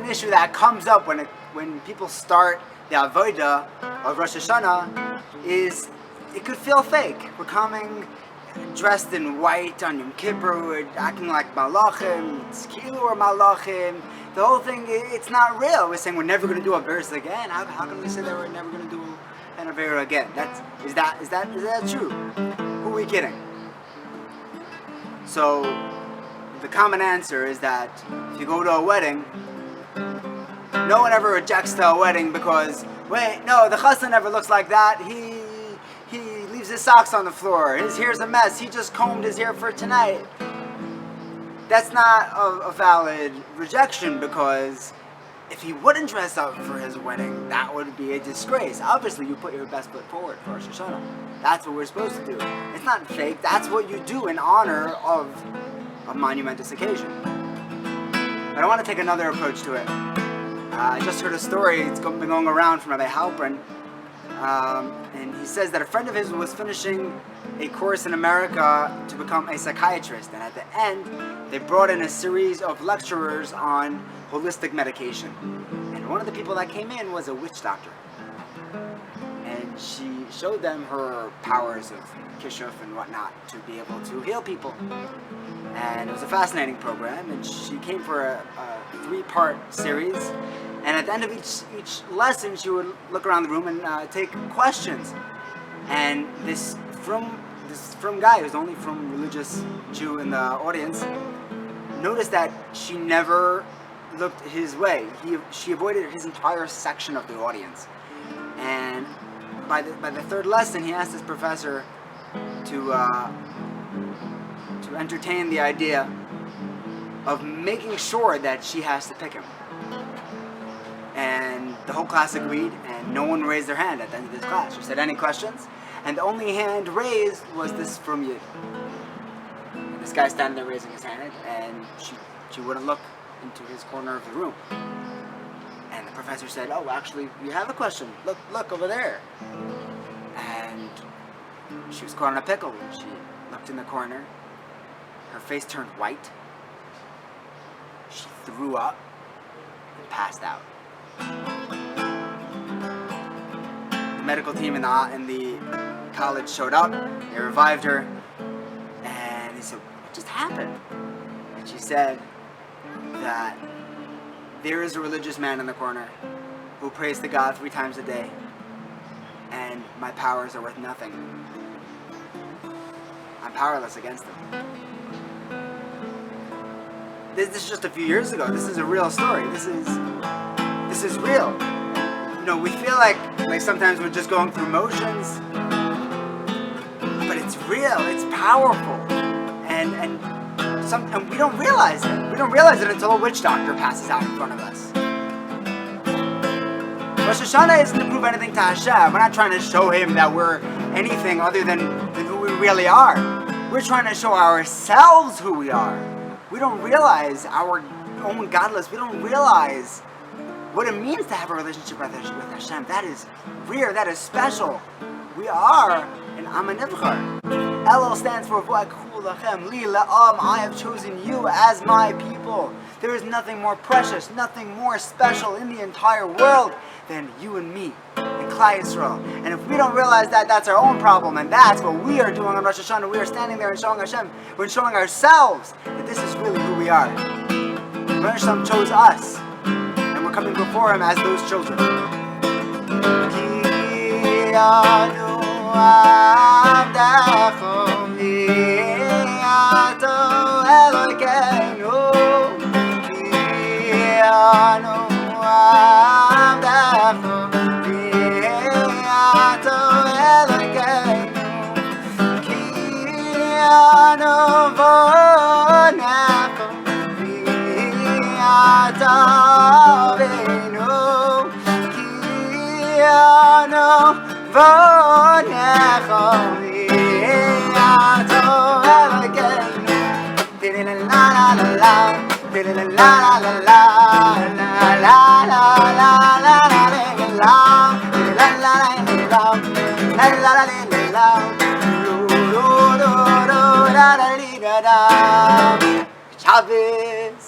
common issue that comes up when people start the avodah of Rosh Hashanah is it could feel fake. We're coming dressed in white on Yom Kippur, we're acting like malachim, it's kilu or malachim. The whole thing, it's not real. We're saying we're never going to do a verse again. How can we say that we're never going to do an avera again? Is that true? Who are we kidding? So the common answer is that if you go to a wedding, no one ever rejects to a wedding because, wait, no, the chassan never looks like that. He leaves his socks on the floor. His hair's a mess. He just combed his hair for tonight. That's not a valid rejection, because if he wouldn't dress up for his wedding, that would be a disgrace. Obviously, you put your best foot forward for Rosh Hashanah. That's what we're supposed to do. It's not fake. That's what you do in honor of a monumentous occasion. But I want to take another approach to it. I just heard a story. It's been going around from Rabbi Halpern. And he says that a friend of his was finishing a course in America to become a psychiatrist, and at the end they brought in a series of lecturers on holistic medication, and one of the people that came in was a witch doctor, and she showed them her powers of kishuf and whatnot to be able to heal people. And it was a fascinating program, and she came for a 3-part series. And at the end of each lesson, she would look around the room and take questions. And this from guy, who's only from religious Jew in the audience, noticed that she never looked his way. She avoided his entire section of the audience. And by the 3rd lesson, he asked his professor to entertain the idea of making sure that she has to pick him. And the whole class agreed, and no one raised their hand at the end of this class. She said, "Any questions?" And the only hand raised was this from Yid. And this guy standing there raising his hand, and she wouldn't look into his corner of the room. And the professor said, "Oh, actually, you have a question. Look over there." And she was caught in a pickle when she looked in the corner. Her face turned white. She threw up and passed out. The medical team in the college showed up. They revived her, and they said, "What just happened?" And she said that there is a religious man in the corner who prays to God 3 times a day, and my powers are worth nothing. I'm powerless against him. This is just a few years ago. This is a real story. This is real. You know, we feel like sometimes we're just going through motions, but it's real. It's powerful, and we don't realize it. We don't realize it until a witch doctor passes out in front of us. Rosh Hashanah isn't to prove anything to Hashem. We're not trying to show him that we're anything other than who we really are. We're trying to show ourselves who we are. We don't realize our own godless. We don't realize what it means to have a relationship with Hashem. That is rare. That is special. We are an Am HaNivchar. Elul stands for V'akhu lachem li la'am. I have chosen you as my people. There is nothing more precious, nothing more special in the entire world than you and me and Klal Yisrael. And if we don't realize that, that's our own problem. And that's what we are doing on Rosh Hashanah. We are standing there and showing Hashem. We're showing ourselves that this is really who we are. Hashem chose us, and we're coming before him as those children. Shabbos.